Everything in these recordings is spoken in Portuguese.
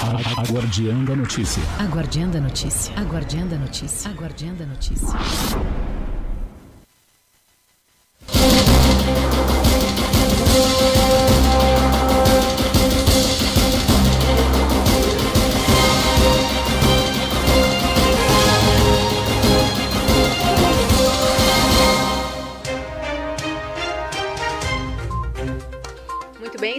A Guardiã da Notícia. A Guardiã da Notícia. A Guardiã da Notícia. A Guardiã da Notícia.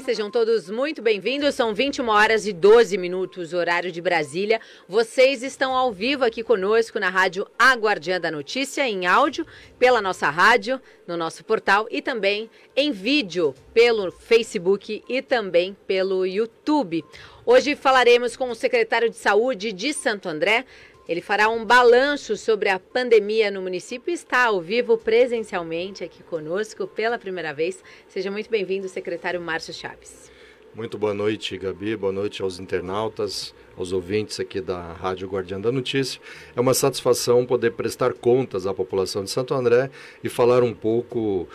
Sejam todos muito bem-vindos, são 21 horas e 12 minutos, horário de Brasília. Vocês estão ao vivo aqui conosco na rádio A Guardiã da Notícia, em áudio, pela nossa rádio, no nosso portal e também em vídeo pelo Facebook e também pelo YouTube. Hoje falaremos com o secretário de Saúde de Santo André. Ele fará um balanço sobre a pandemia no município e está ao vivo presencialmente aqui conosco pela primeira vez. Seja muito bem-vindo, secretário Márcio Chaves. Muito boa noite, Gabi. Boa noite aos internautas, aos ouvintes aqui da Rádio Guardiã da Notícia. É uma satisfação poder prestar contas à população de Santo André e falar um pouco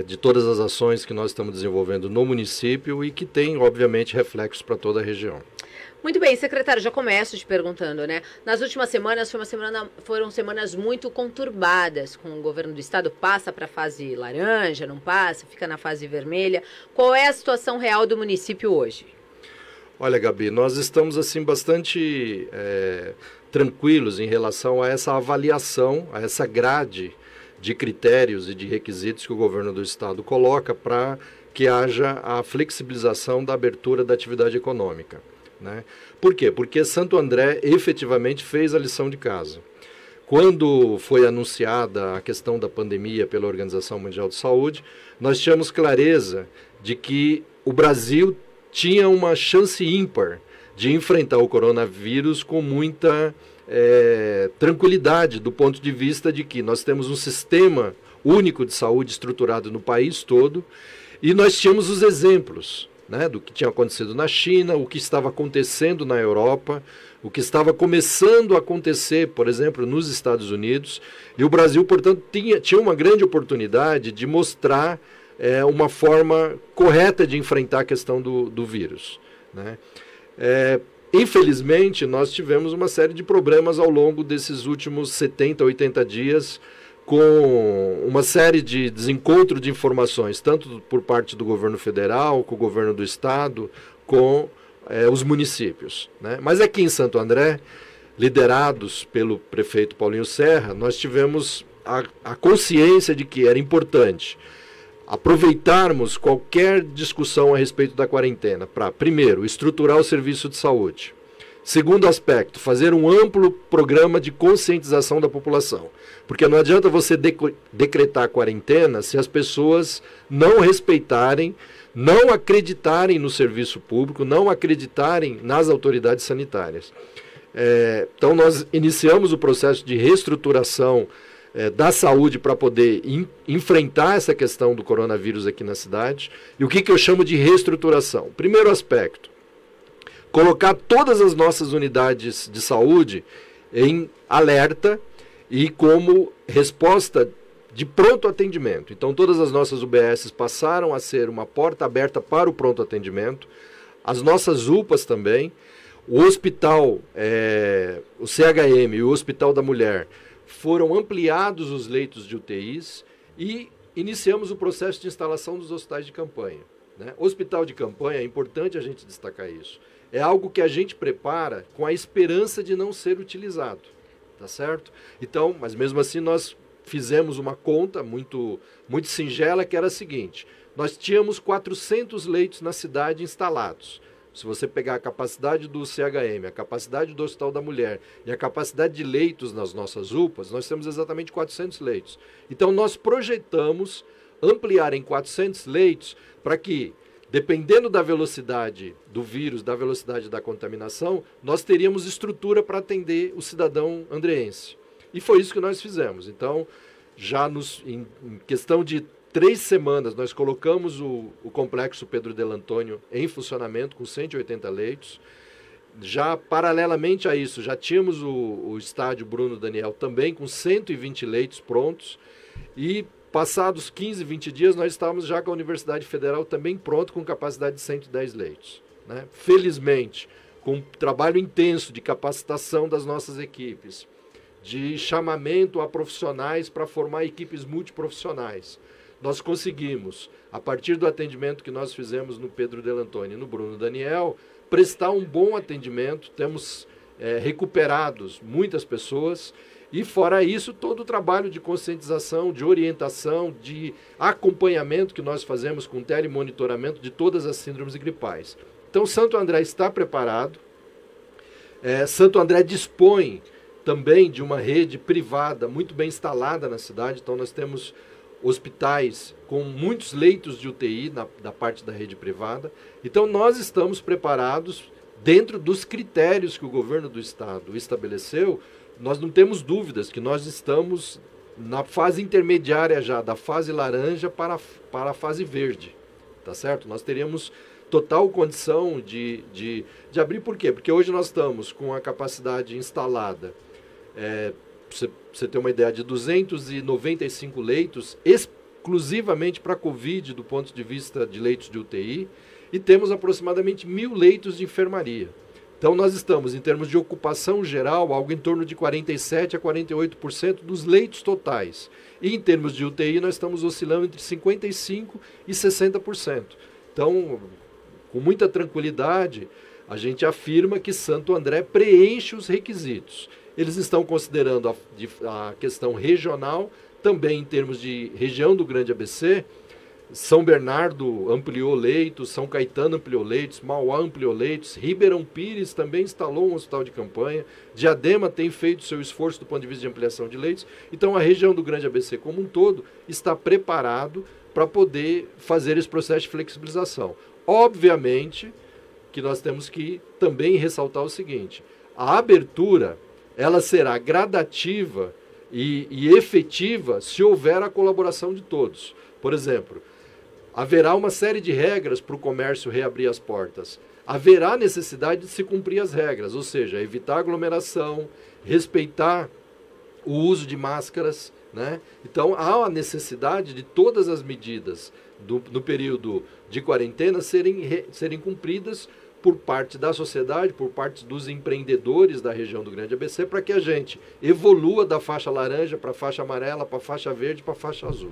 de todas as ações que nós estamos desenvolvendo no município e que tem, obviamente, reflexos para toda a região. Muito bem, secretário, já começo te perguntando, né? Nas últimas semanas foram semanas muito conturbadas, com o governo do estado passa para a fase laranja, não passa, fica na fase vermelha. Qual é a situação real do município hoje? Olha, Gabi, nós estamos assim bastante tranquilos em relação a essa avaliação, a essa grade de critérios e de requisitos que o governo do estado coloca para que haja a flexibilização da abertura da atividade econômica. Né? Por quê? Porque Santo André efetivamente fez a lição de casa. Quando foi anunciada a questão da pandemia pela Organização Mundial de Saúde, nós tínhamos clareza de que o Brasil tinha uma chance ímpar de enfrentar o coronavírus com muita tranquilidade, do ponto de vista de que nós temos um sistema único de saúde estruturado no país todo e nós tínhamos os exemplos, né, do que tinha acontecido na China, o que estava acontecendo na Europa, o que estava começando a acontecer, por exemplo, nos Estados Unidos. E o Brasil, portanto, tinha uma grande oportunidade de mostrar uma forma correta de enfrentar a questão do vírus. Né? Infelizmente, nós tivemos uma série de problemas ao longo desses últimos 70, 80 dias, com uma série de desencontro de informações, tanto por parte do governo federal, com o governo do estado, com os municípios. Né? Mas aqui em Santo André, liderados pelo prefeito Paulinho Serra, nós tivemos a consciência de que era importante aproveitarmos qualquer discussão a respeito da quarentena para, primeiro, estruturar o serviço de saúde. Segundo aspecto, fazer um amplo programa de conscientização da população. Porque não adianta você decretar a quarentena se as pessoas não respeitarem, não acreditarem no serviço público, não acreditarem nas autoridades sanitárias. Então nós iniciamos o processo de reestruturação da saúde para poder enfrentar essa questão do coronavírus aqui na cidade. E o que eu chamo de reestruturação? Primeiro aspecto, colocar todas as nossas unidades de saúde em alerta e como resposta de pronto atendimento. Então, todas as nossas UBSs passaram a ser uma porta aberta para o pronto atendimento, as nossas UPAs também, o hospital, o CHM e o Hospital da Mulher foram ampliados os leitos de UTIs e iniciamos o processo de instalação dos hospitais de campanha. Né? Hospital de campanha, é importante a gente destacar isso. É algo que a gente prepara com a esperança de não ser utilizado, tá certo? Então, mas mesmo assim nós fizemos uma conta muito singela, que era a seguinte: nós tínhamos 400 leitos na cidade instalados. Se você pegar a capacidade do CHM, a capacidade do Hospital da Mulher e a capacidade de leitos nas nossas UPAs, nós temos exatamente 400 leitos. Então nós projetamos ampliar em 400 leitos para que, dependendo da velocidade do vírus, da velocidade da contaminação, nós teríamos estrutura para atender o cidadão andreense. E foi isso que nós fizemos. Então, já em questão de 3 semanas, nós colocamos o Complexo Pedro Del Antônio em funcionamento com 180 leitos. Já, paralelamente a isso, já tínhamos o estádio Bruno Daniel também com 120 leitos prontos. E passados 15, 20 dias, nós estávamos já com a Universidade Federal também pronto, com capacidade de 110 leitos. Né? Felizmente, com trabalho intenso de capacitação das nossas equipes, de chamamento a profissionais para formar equipes multiprofissionais. Nós conseguimos, a partir do atendimento que nós fizemos no Pedro Delantoni e no Bruno Daniel, prestar um bom atendimento, temos recuperados muitas pessoas, e fora isso, todo o trabalho de conscientização, de orientação, de acompanhamento que nós fazemos com telemonitoramento de todas as síndromes gripais. Então, Santo André está preparado, Santo André dispõe também de uma rede privada muito bem instalada na cidade, então nós temos hospitais com muitos leitos de UTI da parte da rede privada. Então nós estamos preparados dentro dos critérios que o governo do estado estabeleceu. Nós não temos dúvidas que nós estamos na fase intermediária já, da fase laranja para a fase verde, tá certo? Nós teríamos total condição de abrir. Por quê? Porque hoje nós estamos com a capacidade instalada, você ter uma ideia, de 295 leitos exclusivamente para Covid, do ponto de vista de leitos de UTI, e temos aproximadamente 1.000 leitos de enfermaria. Então nós estamos, em termos de ocupação geral, algo em torno de 47% a 48% dos leitos totais. E em termos de UTI, nós estamos oscilando entre 55% e 60%. Então, com muita tranquilidade, a gente afirma que Santo André preenche os requisitos. Eles estão considerando a questão regional, também em termos de região do Grande ABC. São Bernardo ampliou leitos, São Caetano ampliou leitos, Mauá ampliou leitos, Ribeirão Pires também instalou um hospital de campanha, Diadema tem feito seu esforço do ponto de vista de ampliação de leitos. Então a região do Grande ABC como um todo está preparado para poder fazer esse processo de flexibilização. Obviamente que nós temos que também ressaltar o seguinte: a abertura ela será gradativa e efetiva se houver a colaboração de todos. Por exemplo, haverá uma série de regras para o comércio reabrir as portas. Haverá necessidade de se cumprir as regras, ou seja, evitar aglomeração, respeitar o uso de máscaras, né? Então, há a necessidade de todas as medidas no período de quarentena serem cumpridas por parte da sociedade, por parte dos empreendedores da região do Grande ABC, para que a gente evolua da faixa laranja para a faixa amarela, para a faixa verde, para a faixa azul.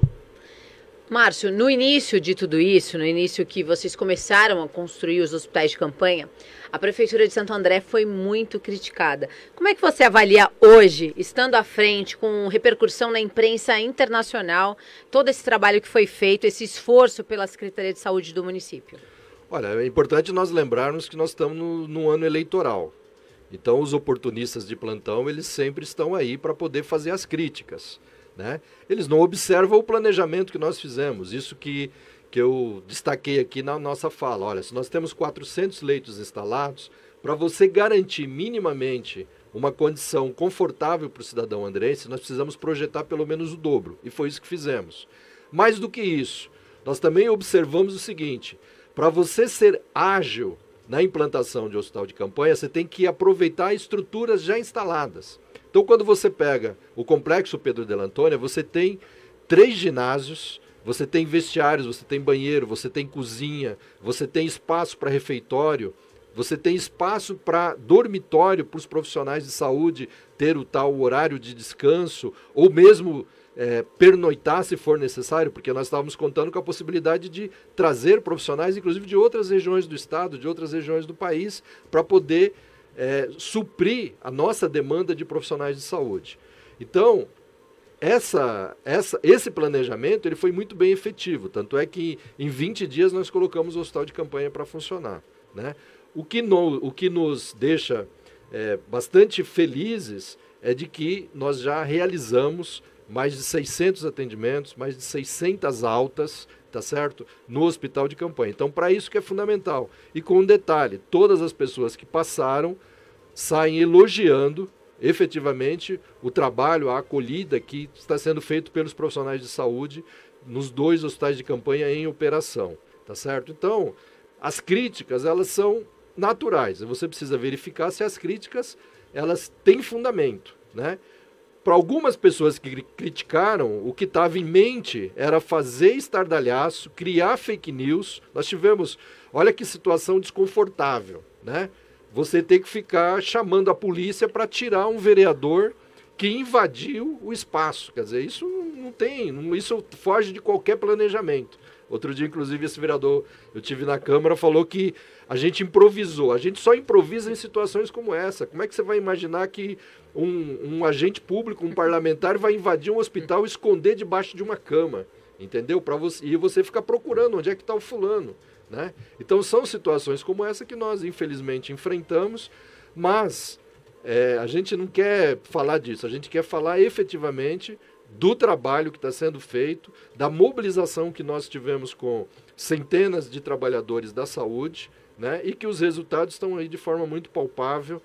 Márcio, no início de tudo isso, no início que vocês começaram a construir os hospitais de campanha, a Prefeitura de Santo André foi muito criticada. Como é que você avalia hoje, estando à frente, com repercussão na imprensa internacional, todo esse trabalho que foi feito, esse esforço pela Secretaria de Saúde do município? Olha, é importante nós lembrarmos que nós estamos no ano eleitoral. Então, os oportunistas de plantão, eles sempre estão aí para poder fazer as críticas, né? Eles não observam o planejamento que nós fizemos, isso que eu destaquei aqui na nossa fala. Olha, se nós temos 400 leitos instalados, para você garantir minimamente uma condição confortável para o cidadão andrense, nós precisamos projetar pelo menos o dobro, e foi isso que fizemos. Mais do que isso, nós também observamos o seguinte: para você ser ágil na implantação de hospital de campanha, você tem que aproveitar estruturas já instaladas. Então, quando você pega o Complexo Pedro Delantoni, você tem 3 ginásios, você tem vestiários, você tem banheiro, você tem cozinha, você tem espaço para refeitório, você tem espaço para dormitório para os profissionais de saúde ter o tal horário de descanso, ou mesmo pernoitar se for necessário, porque nós estávamos contando com a possibilidade de trazer profissionais, inclusive de outras regiões do estado, de outras regiões do país, para poder suprir a nossa demanda de profissionais de saúde. Então, esse planejamento ele foi muito bem efetivo, tanto é que em 20 dias nós colocamos o hospital de campanha para funcionar, né? O que nos deixa bastante felizes é de que nós já realizamos mais de 600 atendimentos, mais de 600 altas, tá certo? No hospital de campanha. Então, para isso que é fundamental. E com um detalhe, todas as pessoas que passaram saem elogiando efetivamente o trabalho, a acolhida que está sendo feito pelos profissionais de saúde nos 2 hospitais de campanha em operação, tá certo? Então, as críticas, elas são naturais. Você precisa verificar se as críticas, elas têm fundamento, né? Para algumas pessoas que criticaram, o que estava em mente era fazer estardalhaço, criar fake news. Nós tivemos, olha que situação desconfortável, né? você ter que ficar chamando a polícia para tirar um vereador que invadiu o espaço. Quer dizer, isso não tem, isso foge de qualquer planejamento. Outro dia, inclusive, esse vereador, eu tive na Câmara, falou que a gente improvisou. A gente só improvisa em situações como essa. Como é que você vai imaginar que um agente público, um parlamentar, vai invadir um hospital e esconder debaixo de uma cama? Entendeu? E você fica procurando onde é que está o fulano. Né? Então, são situações como essa que nós, infelizmente, enfrentamos, mas a gente não quer falar disso. A gente quer falar efetivamente do trabalho que está sendo feito, da mobilização que nós tivemos com centenas de trabalhadores da saúde, né, e que os resultados estão aí de forma muito palpável,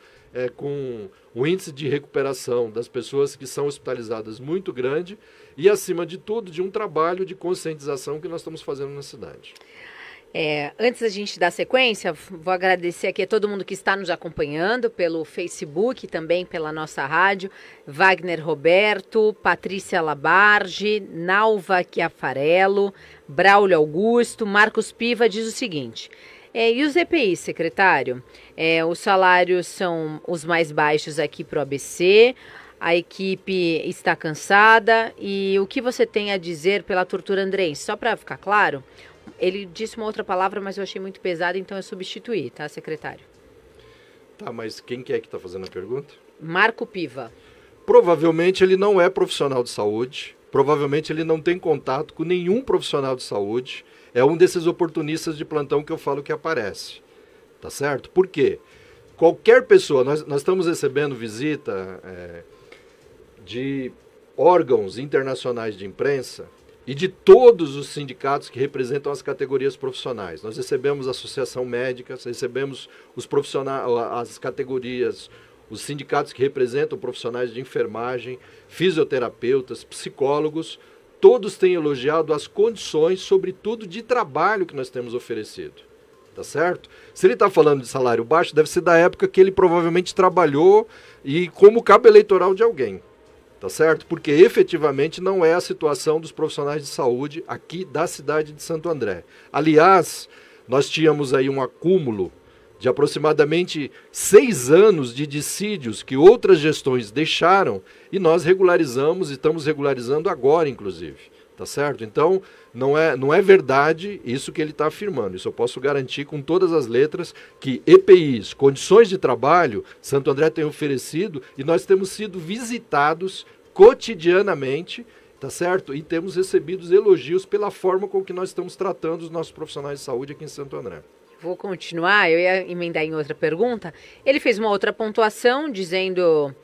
com o índice de recuperação das pessoas que são hospitalizadas muito grande e, acima de tudo, de um trabalho de conscientização que nós estamos fazendo na cidade. Antes da gente dar sequência, vou agradecer aqui a todo mundo que está nos acompanhando pelo Facebook, também pela nossa rádio. Wagner Roberto, Patrícia Labarge, Nalva Chiafarello, Braulio Augusto, Marcos Piva diz o seguinte: e os EPIs, secretário? Os salários são os mais baixos aqui para o ABC, a equipe está cansada, e o que você tem a dizer pela tortura andrense? Só para ficar claro, ele disse uma outra palavra, mas eu achei muito pesada, então eu substituí, tá, secretário? Tá, mas quem que é que está fazendo a pergunta? Marco Piva. Provavelmente ele não é profissional de saúde, provavelmente ele não tem contato com nenhum profissional de saúde, é um desses oportunistas de plantão que eu falo que aparece, tá certo? Por quê? Qualquer pessoa, nós estamos recebendo visita de órgãos internacionais de imprensa e de todos os sindicatos que representam as categorias profissionais. Nós recebemos a Associação Médica, recebemos os profissionais, as categorias, os sindicatos que representam profissionais de enfermagem, fisioterapeutas, psicólogos, todos têm elogiado as condições, sobretudo de trabalho que nós temos oferecido. Tá certo? Se ele está falando de salário baixo, deve ser da época que ele provavelmente trabalhou e como cabo eleitoral de alguém. Tá certo? Porque efetivamente não é a situação dos profissionais de saúde aqui da cidade de Santo André. Aliás, nós tínhamos aí um acúmulo de aproximadamente 6 anos de dissídios que outras gestões deixaram e nós regularizamos e estamos regularizando agora, inclusive. Tá certo? Então, não é verdade isso que ele está afirmando. Isso eu posso garantir com todas as letras que EPIs, condições de trabalho, Santo André tem oferecido e nós temos sido visitados cotidianamente, tá certo? E temos recebido elogios pela forma com que nós estamos tratando os nossos profissionais de saúde aqui em Santo André. Vou continuar, eu ia emendar em outra pergunta. Ele fez uma outra pontuação dizendo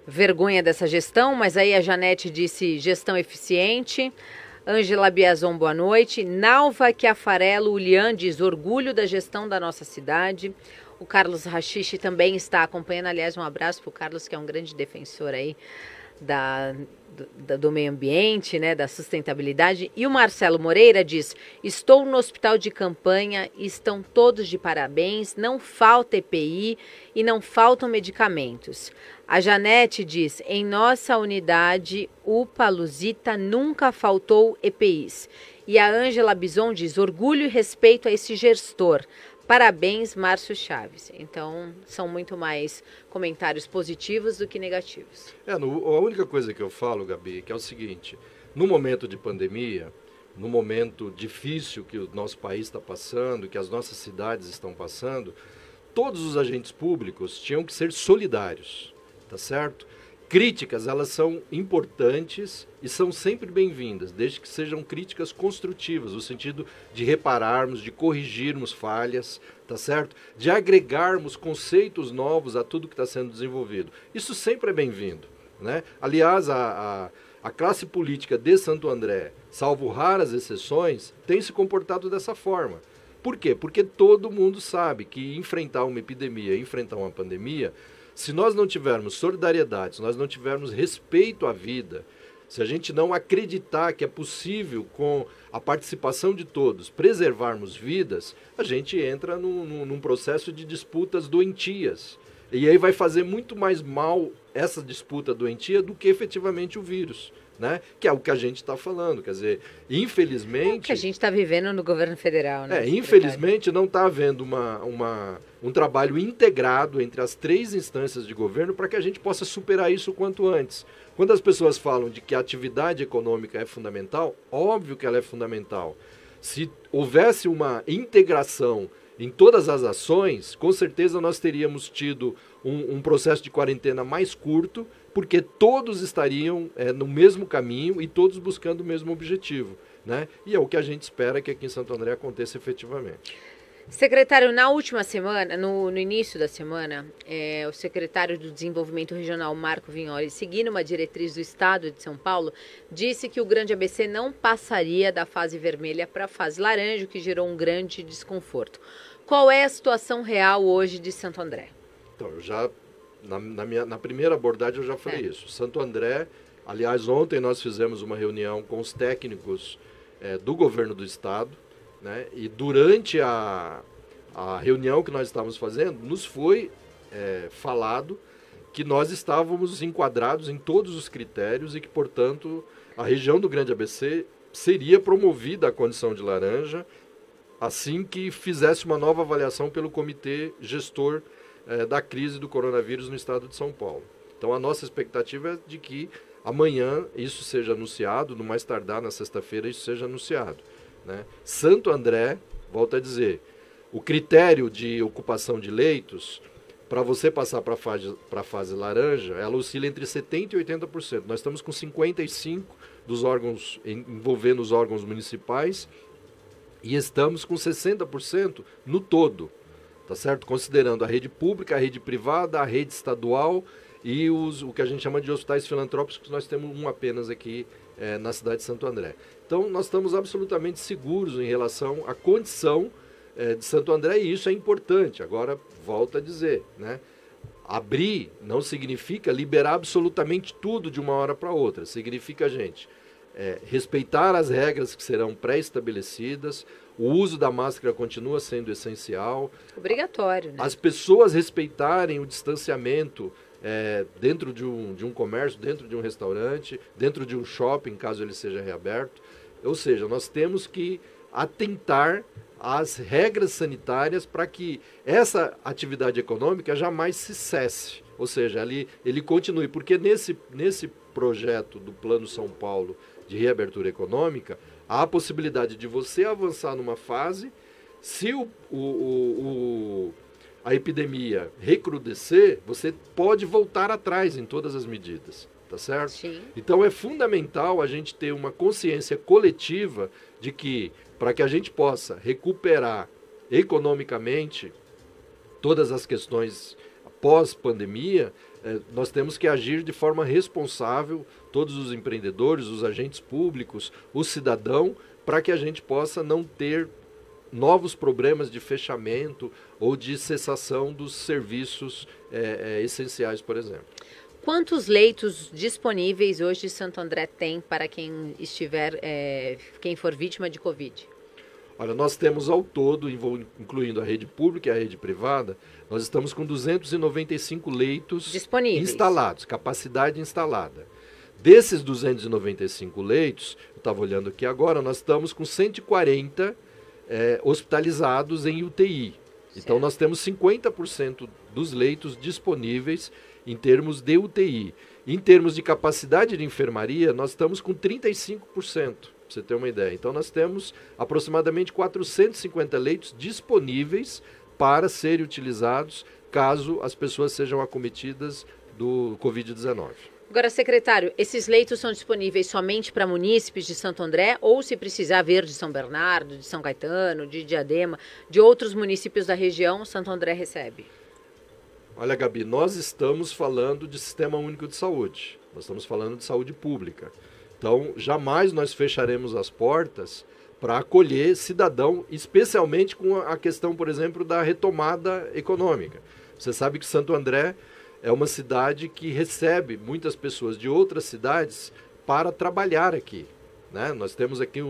vergonha dessa gestão, mas aí a Janete disse gestão eficiente. Ângela Biazon, boa noite. Nalva Chiafarello Ulian diz do da gestão da nossa cidade. O Carlos Rachichi também está acompanhando. Aliás, um abraço para o Carlos, que é um grande defensor aí do meio ambiente, né, da sustentabilidade. E o Marcelo Moreira diz: estou no hospital de campanha, estão todos de parabéns, não falta EPI e não faltam medicamentos. A Janete diz: em nossa unidade UPA Luzita nunca faltou EPIs. E a Ângela Bison diz: orgulho e respeito a esse gestor. Parabéns, Márcio Chaves. Então, são muito mais comentários positivos do que negativos. A única coisa que eu falo, Gabi, que é o seguinte: no momento de pandemia, no momento difícil que o nosso país está passando, que as nossas cidades estão passando, todos os agentes públicos tinham que ser solidários, tá certo? Críticas, elas são importantes e são sempre bem-vindas, desde que sejam críticas construtivas, no sentido de repararmos, de corrigirmos falhas, tá certo? De agregarmos conceitos novos a tudo que está sendo desenvolvido. Isso sempre é bem-vindo, né? Aliás, a classe política de Santo André, salvo raras exceções, tem se comportado dessa forma. Por quê? Porque todo mundo sabe que enfrentar uma epidemia, enfrentar uma pandemia, se nós não tivermos solidariedade, se nós não tivermos respeito à vida, se a gente não acreditar que é possível, com a participação de todos, preservarmos vidas, a gente entra num processo de disputas doentias. E aí vai fazer muito mais mal essa disputa doentia do que efetivamente o vírus. né? Que é o que a gente está falando. Quer dizer, infelizmente... É o que a gente está vivendo no governo federal, né? Infelizmente não está havendo um trabalho integrado entre as 3 instâncias de governo para que a gente possa superar isso o quanto antes. Quando as pessoas falam de que a atividade econômica é fundamental, óbvio que ela é fundamental. Se houvesse uma integração em todas as ações, com certeza nós teríamos tido um processo de quarentena mais curto, porque todos estariam no mesmo caminho e todos buscando o mesmo objetivo, né? E é o que a gente espera que aqui em Santo André aconteça efetivamente. Secretário, na última semana, no início da semana, o secretário do Desenvolvimento Regional, Marco Vignoli, seguindo uma diretriz do Estado de São Paulo, disse que o Grande ABC não passaria da fase vermelha para a fase laranja, o que gerou um grande desconforto. Qual é a situação real hoje de Santo André? Então, eu já, na primeira abordagem eu já falei isso. Santo André, aliás, ontem nós fizemos uma reunião com os técnicos do governo do Estado, né? E durante a reunião que nós estávamos fazendo, nos foi falado que nós estávamos enquadrados em todos os critérios e que, portanto, a região do Grande ABC seria promovida à condição de laranja assim que fizesse uma nova avaliação pelo comitê gestor da crise do coronavírus no estado de São Paulo. Então, a nossa expectativa é de que amanhã isso seja anunciado, no mais tardar na sexta-feira isso seja anunciado, né? Santo André, volto a dizer, o critério de ocupação de leitos, para você passar para a fase laranja, ela oscila entre 70% e 80%. Nós estamos com 55% dos órgãos, envolvendo os órgãos municipais, e estamos com 60% no todo, tá certo? Considerando a rede pública, a rede privada, a rede estadual e o que a gente chama de hospitais filantrópicos, que nós temos um apenas aqui na cidade de Santo André. Então, nós estamos absolutamente seguros em relação à condição de Santo André, e isso é importante. Agora, volto a dizer, né? Abrir não significa liberar absolutamente tudo de uma hora para outra. Significa, gente, respeitar as regras que serão pré-estabelecidas, o uso da máscara continua sendo essencial. Obrigatório, né? As pessoas respeitarem o distanciamento dentro de um comércio, dentro de um restaurante, dentro de um shopping, caso ele seja reaberto. Ou seja, nós temos que atentar às regras sanitárias para que essa atividade econômica jamais se cesse. Ou seja, ele continue, porque nesse projeto do Plano São Paulo de reabertura econômica, há a possibilidade de você avançar numa fase, se a epidemia recrudescer, você pode voltar atrás em todas as medidas, tá certo? Sim. Então é fundamental a gente ter uma consciência coletiva de que, para que a gente possa recuperar economicamente todas as questões pós-pandemia, nós temos que agir de forma responsável, todos os empreendedores, os agentes públicos, o cidadão, para que a gente possa não ter novos problemas de fechamento ou de cessação dos serviços essenciais, por exemplo. Quantos leitos disponíveis hoje Santo André tem para quem for vítima de Covid? Olha, nós temos ao todo, incluindo a rede pública e a rede privada, nós estamos com 295 leitos disponíveis, instalados, capacidade instalada. Desses 295 leitos, eu estava olhando aqui agora, nós estamos com 140 hospitalizados em UTI. Certo. Então, nós temos 50% dos leitos disponíveis em termos de UTI. Em termos de capacidade de enfermaria, nós estamos com 35%, para você ter uma ideia. Então, nós temos aproximadamente 450 leitos disponíveis para serem utilizados caso as pessoas sejam acometidas do Covid-19. Agora, secretário, esses leitos são disponíveis somente para munícipes de Santo André ou, se precisar, vir de São Bernardo, de São Caetano, de Diadema, de outros municípios da região, Santo André recebe? Olha, Gabi, nós estamos falando de Sistema Único de Saúde, nós estamos falando de saúde pública. Então, jamais nós fecharemos as portas para acolher cidadão, especialmente com a questão, por exemplo, da retomada econômica. Você sabe que Santo André é uma cidade que recebe muitas pessoas de outras cidades para trabalhar aqui, né? Nós temos aqui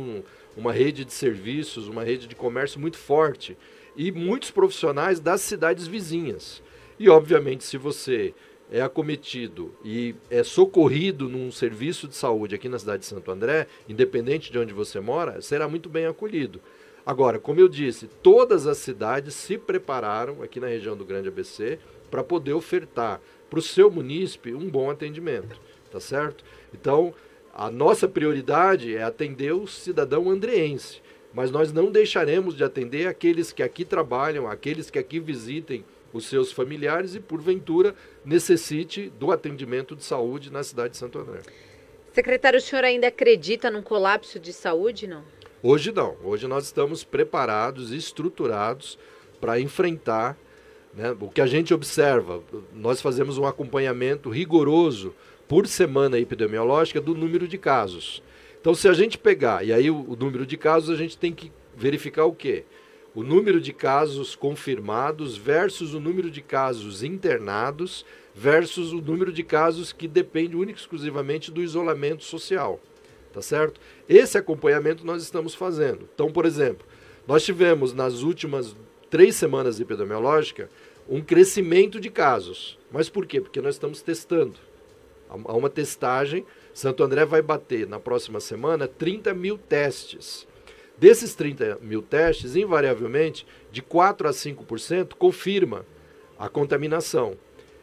uma rede de serviços, uma rede de comércio muito forte e muitos profissionais das cidades vizinhas. E, obviamente, se você é acometido e é socorrido num serviço de saúde aqui na cidade de Santo André, independente de onde você mora, será muito bem acolhido. Agora, como eu disse, todas as cidades se prepararam aqui na região do Grande ABC para poder ofertar para o seu munícipe um bom atendimento, tá certo? Então, a nossa prioridade é atender o cidadão andreense, mas nós não deixaremos de atender aqueles que aqui trabalham, aqueles que aqui visitem os seus familiares e, porventura, necessite do atendimento de saúde na cidade de Santo André. Secretário, o senhor ainda acredita num colapso de saúde, não? Hoje não. Hoje nós estamos preparados e estruturados para enfrentar, né, o que a gente observa. Nós fazemos um acompanhamento rigoroso por semana epidemiológica do número de casos. Então, se a gente pegar, e aí o número de casos, a gente tem que verificar o quê? O número de casos confirmados versus o número de casos internados versus o número de casos que depende única e exclusivamente do isolamento social, tá certo? Esse acompanhamento nós estamos fazendo. Então, por exemplo, nós tivemos nas últimas 3 semanas epidemiológicas um crescimento de casos. Mas por quê? Porque nós estamos testando. Há uma testagem, Santo André vai bater na próxima semana 30 mil testes. Desses 30 mil testes, invariavelmente, de 4 a 5% confirma a contaminação.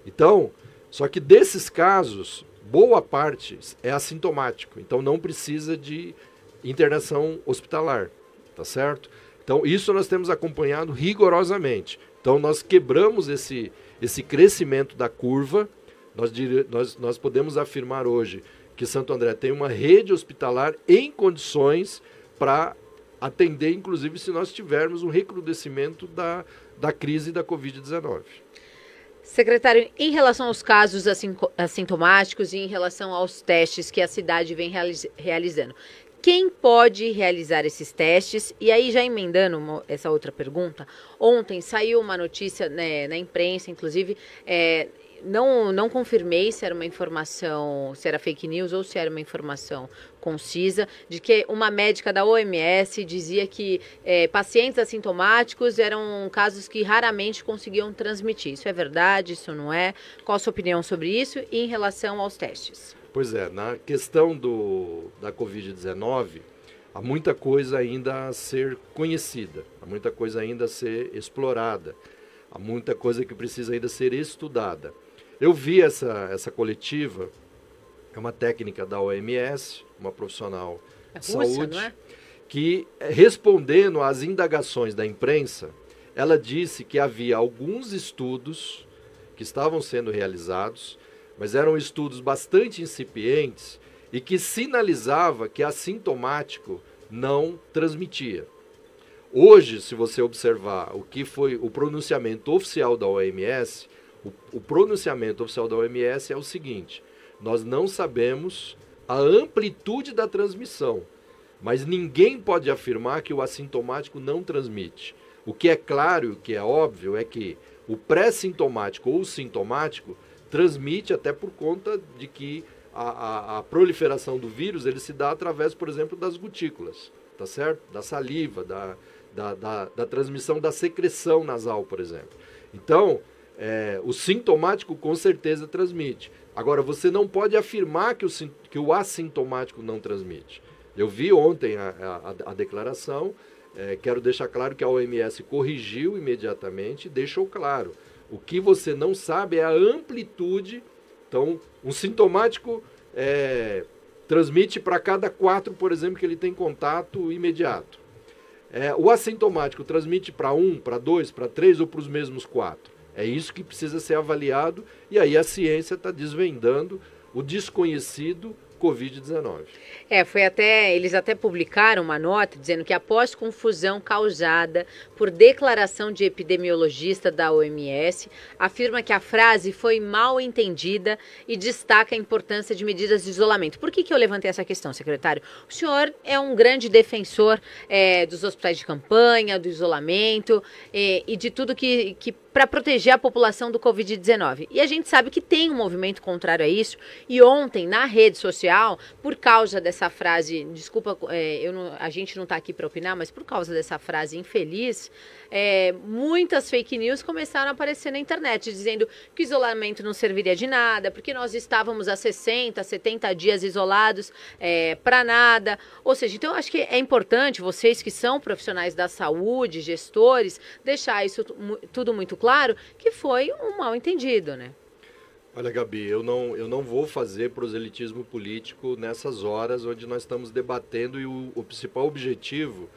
Então, só que desses casos, boa parte é assintomático. Então, não precisa de internação hospitalar, tá certo? Então, isso nós temos acompanhado rigorosamente. Então, nós quebramos esse crescimento da curva. Nós podemos afirmar hoje que Santo André tem uma rede hospitalar em condições para atender, inclusive, se nós tivermos um recrudescimento da crise da Covid-19. Secretário, em relação aos casos assintomáticos e em relação aos testes que a cidade vem realizando, quem pode realizar esses testes? E aí, já emendando essa outra pergunta, ontem saiu uma notícia, né, na imprensa, inclusive, não confirmei se era uma informação, se era fake news ou se era uma informação concisa, de que uma médica da OMS dizia que pacientes assintomáticos eram casos que raramente conseguiam transmitir. Isso é verdade? Isso não é? Qual a sua opinião sobre isso e em relação aos testes? Pois é, na questão da Covid-19, há muita coisa ainda a ser conhecida, há muita coisa ainda a ser explorada, há muita coisa que precisa ainda ser estudada. Eu vi essa coletiva, é uma técnica da OMS, uma profissional de saúde, não é? Que, respondendo às indagações da imprensa, ela disse que havia alguns estudos que estavam sendo realizados, mas eram estudos bastante incipientes e que sinalizava que assintomático não transmitia. Hoje, se você observar o que foi o pronunciamento oficial da OMS, o pronunciamento oficial da OMS é o seguinte: nós não sabemos a amplitude da transmissão, mas ninguém pode afirmar que o assintomático não transmite. O que é claro, o que é óbvio, é que o pré-sintomático ou o sintomático transmite até por conta de que a proliferação do vírus ele se dá através, por exemplo, das gotículas, tá certo? Da saliva, da transmissão da secreção nasal, por exemplo. Então, o sintomático com certeza transmite. Agora, você não pode afirmar que o assintomático não transmite. Eu vi ontem a declaração, quero deixar claro que a OMS corrigiu imediatamente e deixou claro. O que você não sabe é a amplitude. Então, um sintomático transmite para cada 4, por exemplo, que ele tem contato imediato. O assintomático transmite para 1, para 2, para 3 ou para os mesmos 4. É isso que precisa ser avaliado e aí a ciência está desvendando o desconhecido Covid-19. Eles até publicaram uma nota dizendo que após confusão causada por declaração de epidemiologista da OMS, afirma que a frase foi mal entendida e destaca a importância de medidas de isolamento. Por que eu levantei essa questão, secretário? O senhor é um grande defensor dos hospitais de campanha, do isolamento e de tudo que para proteger a população do Covid-19. E a gente sabe que tem um movimento contrário a isso. E ontem, na rede social, por causa dessa frase, desculpa, a gente não está aqui para opinar, mas por causa dessa frase infeliz, muitas fake news começaram a aparecer na internet, dizendo que o isolamento não serviria de nada, porque nós estávamos há 60, 70 dias isolados para nada. Ou seja, então eu acho que é importante vocês que são profissionais da saúde, gestores, deixar isso tudo muito claro, que foi um mal-entendido, né? Olha, Gabi, eu não vou fazer proselitismo político nessas horas onde nós estamos debatendo e o principal objetivo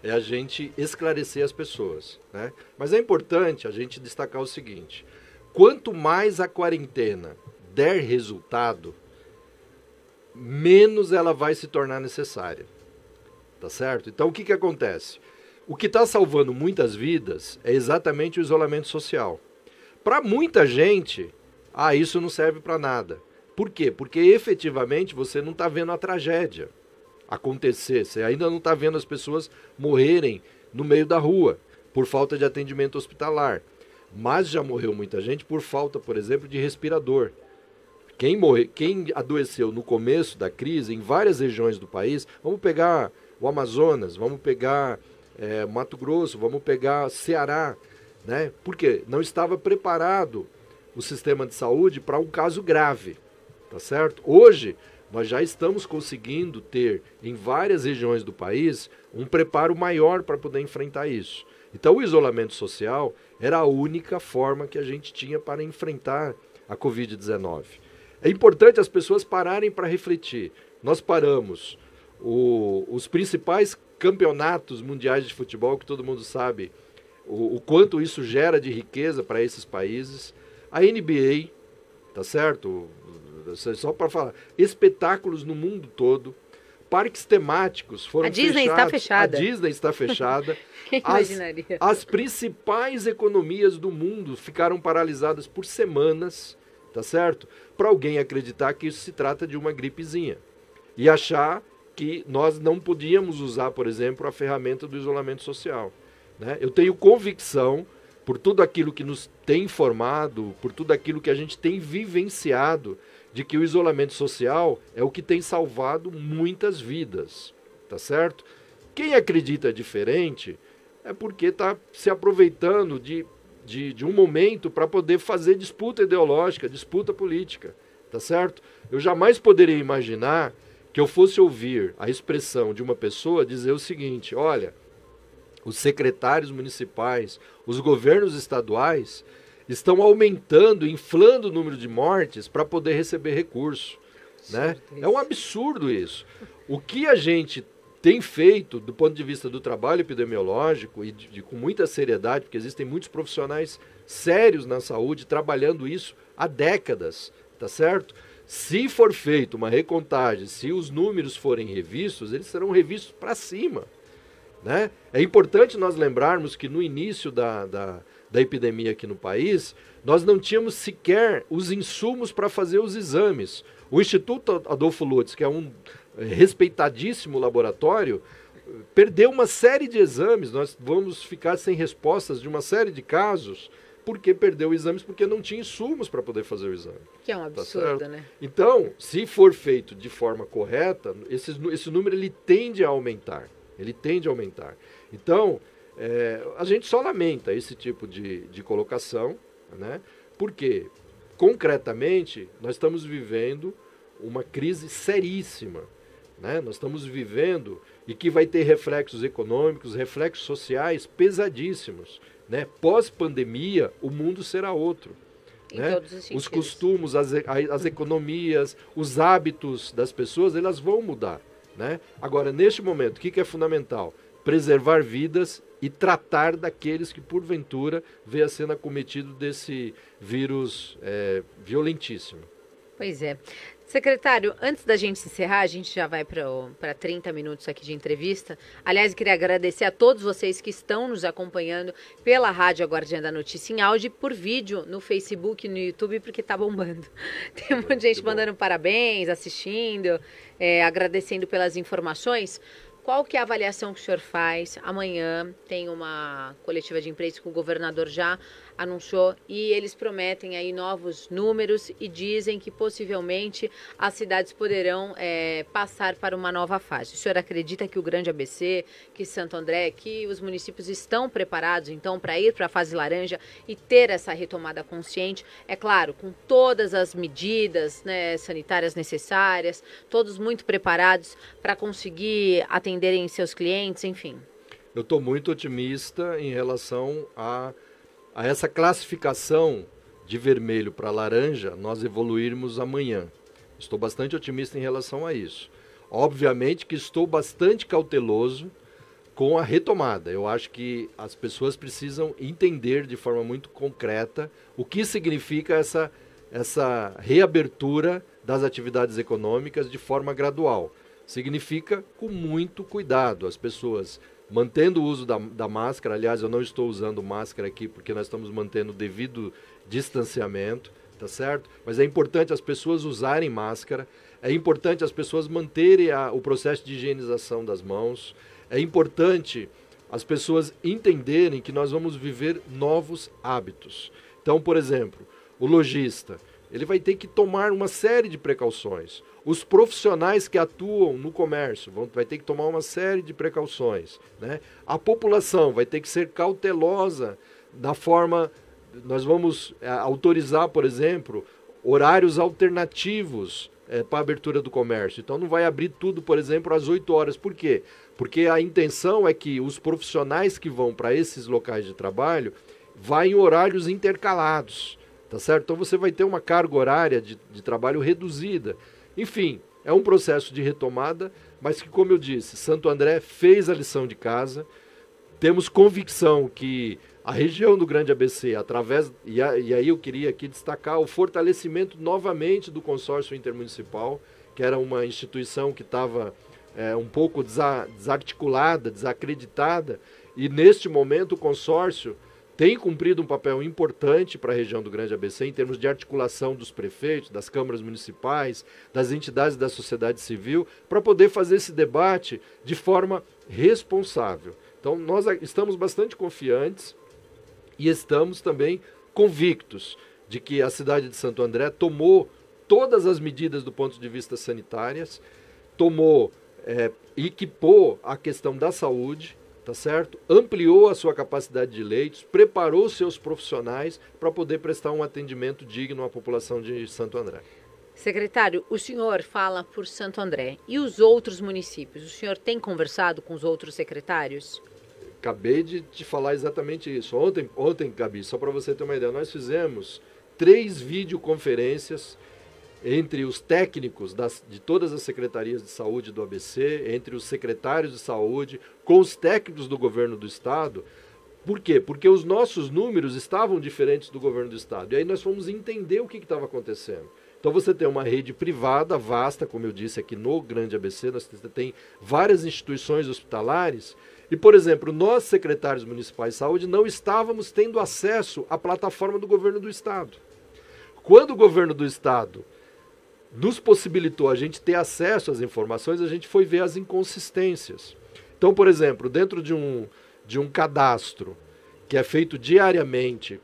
é a gente esclarecer as pessoas, né? Mas é importante a gente destacar o seguinte: quanto mais a quarentena der resultado, menos ela vai se tornar necessária, tá certo? Então o que acontece? O que está salvando muitas vidas é exatamente o isolamento social. Para muita gente, isso não serve para nada. Por quê? Porque efetivamente você não está vendo a tragédia acontecer, você ainda não está vendo as pessoas morrerem no meio da rua por falta de atendimento hospitalar. Mas já morreu muita gente por falta, por exemplo, de respirador. Quem adoeceu no começo da crise, em várias regiões do país, vamos pegar o Amazonas, vamos pegar Mato Grosso, vamos pegar Ceará, né? Porque não estava preparado o sistema de saúde para um caso grave, tá certo? Hoje, nós já estamos conseguindo ter, em várias regiões do país, um preparo maior para poder enfrentar isso. Então, o isolamento social era a única forma que a gente tinha para enfrentar a Covid-19. É importante as pessoas pararem para refletir. Nós paramos os principais campeonatos mundiais de futebol, que todo mundo sabe o quanto isso gera de riqueza para esses países. A NBA, tá certo? Só para falar, espetáculos no mundo todo, parques temáticos foram fechados. A Disney está fechada. A Disney está fechada. Quem imaginaria? As principais economias do mundo ficaram paralisadas por semanas, tá certo? Para alguém acreditar que isso se trata de uma gripezinha e achar que nós não podíamos usar, por exemplo, a ferramenta do isolamento social, né? Eu tenho convicção, por tudo aquilo que nos tem informado, por tudo aquilo que a gente tem vivenciado, de que o isolamento social é o que tem salvado muitas vidas, tá certo? Quem acredita diferente é porque está se aproveitando de um momento para poder fazer disputa ideológica, disputa política, tá certo? Eu jamais poderia imaginar que eu fosse ouvir a expressão de uma pessoa dizer o seguinte: olha, os secretários municipais, os governos estaduais estão aumentando, inflando o número de mortes para poder receber recurso, né? É um absurdo isso. O que a gente tem feito do ponto de vista do trabalho epidemiológico e com muita seriedade, porque existem muitos profissionais sérios na saúde trabalhando isso há décadas, tá certo? Se for feita uma recontagem, se os números forem revistos, eles serão revistos para cima, né? É importante nós lembrarmos que no início da epidemia aqui no país, nós não tínhamos sequer os insumos para fazer os exames. O Instituto Adolfo Lutz, que é um respeitadíssimo laboratório, perdeu uma série de exames. Nós vamos ficar sem respostas de uma série de casos porque perdeu exames, porque não tinha insumos para poder fazer o exame. Que é um absurdo, né? Então, se for feito de forma correta, esse número ele tende a aumentar. Ele tende a aumentar. Então, a gente só lamenta esse tipo de colocação, né? Porque, concretamente, nós estamos vivendo uma crise seríssima, né? Nós estamos vivendo e que vai ter reflexos econômicos, reflexos sociais pesadíssimos, né? Pós-pandemia, o mundo será outro. Né? Os costumes, as economias, os hábitos das pessoas, elas vão mudar, né? Agora, neste momento, o que é fundamental? Preservar vidas e tratar daqueles que, porventura, venham sendo acometidos desse vírus violentíssimo. Pois é. Secretário, antes da gente encerrar, a gente já vai para 30 minutos aqui de entrevista. Aliás, eu queria agradecer a todos vocês que estão nos acompanhando pela Rádio Guardiã da Notícia em áudio e por vídeo no Facebook e no YouTube, porque tá bombando. Tem um monte de gente mandando parabéns, assistindo, agradecendo pelas informações. Qual que é a avaliação que o senhor faz? Amanhã tem uma coletiva de imprensa que o governador já anunciou e eles prometem aí novos números e dizem que possivelmente as cidades poderão passar para uma nova fase. O senhor acredita que o Grande ABC, que Santo André, que os municípios estão preparados então para ir para a fase laranja e ter essa retomada consciente? É claro, com todas as medidas, né, sanitárias necessárias, todos muito preparados para conseguir atenderem seus clientes, enfim. Eu estou muito otimista em relação a essa classificação de vermelho para laranja, nós evoluirmos amanhã. Estou bastante otimista em relação a isso. Obviamente que estou bastante cauteloso com a retomada. Eu acho que as pessoas precisam entender de forma muito concreta o que significa essa reabertura das atividades econômicas de forma gradual. Significa com muito cuidado, as pessoas mantendo o uso da máscara. Aliás, eu não estou usando máscara aqui porque nós estamos mantendo o devido distanciamento, tá certo? Mas é importante as pessoas usarem máscara, é importante as pessoas manterem o processo de higienização das mãos, é importante as pessoas entenderem que nós vamos viver novos hábitos. Então, por exemplo, o lojista, ele vai ter que tomar uma série de precauções. Os profissionais que atuam no comércio vai ter que tomar uma série de precauções, né? A população vai ter que ser cautelosa da forma... Nós vamos autorizar, por exemplo, horários alternativos para a abertura do comércio. Então não vai abrir tudo, por exemplo, às 8 horas. Por quê? Porque a intenção é que os profissionais que vão para esses locais de trabalho vão em horários intercalados, tá certo? Então você vai ter uma carga horária de trabalho reduzida. Enfim, é um processo de retomada, mas que, como eu disse, Santo André fez a lição de casa. Temos convicção que a região do Grande ABC, e aí eu queria aqui destacar o fortalecimento novamente do consórcio intermunicipal, que era uma instituição que estava um pouco desarticulada, desacreditada, e neste momento o consórcio tem cumprido um papel importante para a região do Grande ABC em termos de articulação dos prefeitos, das câmaras municipais, das entidades da sociedade civil, para poder fazer esse debate de forma responsável. Então nós estamos bastante confiantes e estamos também convictos de que a cidade de Santo André tomou todas as medidas do ponto de vista sanitárias, equipou a questão da saúde, tá certo? Ampliou a sua capacidade de leitos, preparou seus profissionais para poder prestar um atendimento digno à população de Santo André. Secretário, o senhor fala por Santo André. E os outros municípios? O senhor tem conversado com os outros secretários? Acabei de te falar exatamente isso. Ontem, Gabi, só para você ter uma ideia, nós fizemos 3 videoconferências entre os técnicos de todas as secretarias de saúde do ABC, entre os secretários de saúde, com os técnicos do governo do estado. Por quê? Porque os nossos números estavam diferentes do governo do estado. E aí nós fomos entender o que estava acontecendo. Então você tem uma rede privada vasta, como eu disse aqui no Grande ABC, nós tem várias instituições hospitalares. E, por exemplo, nós, secretários municipais de saúde, não estávamos tendo acesso à plataforma do governo do estado. Quando o governo do estado nos possibilitou a gente ter acesso às informações, a gente foi ver as inconsistências. Então, por exemplo, dentro de um cadastro que é feito diariamente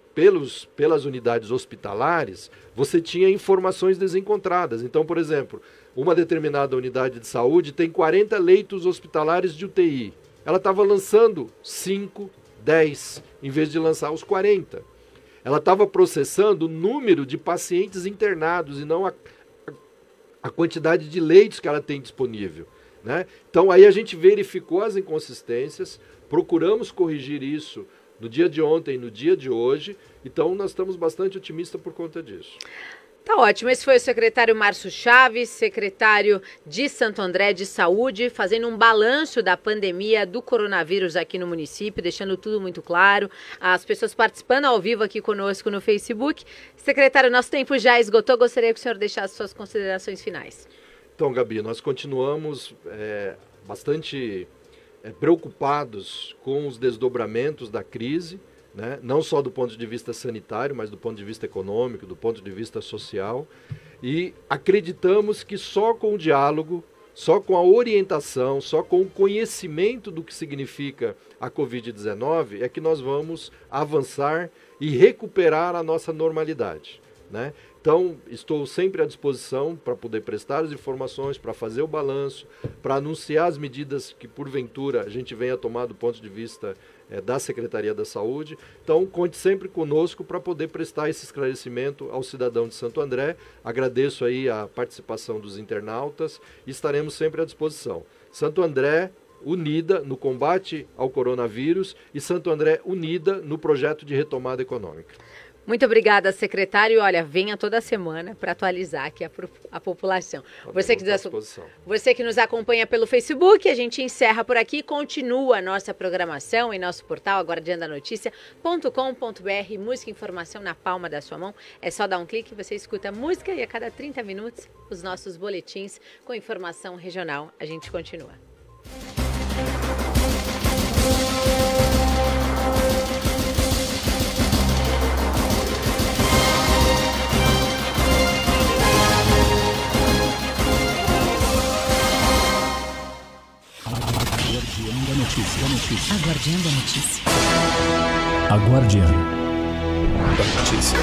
pelas unidades hospitalares, você tinha informações desencontradas. Então, por exemplo, uma determinada unidade de saúde tem 40 leitos hospitalares de UTI. Ela estava lançando 5, 10, em vez de lançar os 40. Ela estava processando o número de pacientes internados e não a quantidade de leitos que ela tem disponível, né? Então aí a gente verificou as inconsistências, procuramos corrigir isso no dia de ontem e no dia de hoje, então nós estamos bastante otimistas por conta disso. Tá ótimo, esse foi o secretário Márcio Chaves, secretário de Santo André de Saúde, fazendo um balanço da pandemia do coronavírus aqui no município, deixando tudo muito claro, as pessoas participando ao vivo aqui conosco no Facebook. Secretário, nosso tempo já esgotou, gostaria que o senhor deixasse suas considerações finais. Então, Gabi, nós continuamos bastante preocupados com os desdobramentos da crise, né? Não só do ponto de vista sanitário, mas do ponto de vista econômico, do ponto de vista social. E acreditamos que só com o diálogo, só com a orientação, só com o conhecimento do que significa a Covid-19 é que nós vamos avançar e recuperar a nossa normalidade, né? Então, estou sempre à disposição para poder prestar as informações, para fazer o balanço, para anunciar as medidas que, porventura, a gente venha tomar do ponto de vista da Secretaria da Saúde. Então, conte sempre conosco para poder prestar esse esclarecimento ao cidadão de Santo André. Agradeço aí a participação dos internautas e estaremos sempre à disposição. Santo André unida no combate ao coronavírus e Santo André unida no projeto de retomada econômica. Muito obrigada, secretário. Olha, venha toda semana para atualizar aqui a população. Você que nos acompanha pelo Facebook, a gente encerra por aqui. Continua a nossa programação em nosso portal aguardiandanoticia.com.br. Música e informação na palma da sua mão. É só dar um clique, você escuta música e a cada 30 minutos os nossos boletins com informação regional. A gente continua. Aguardiando a notícia. Aguardiando a notícia. Aguardiando a notícia.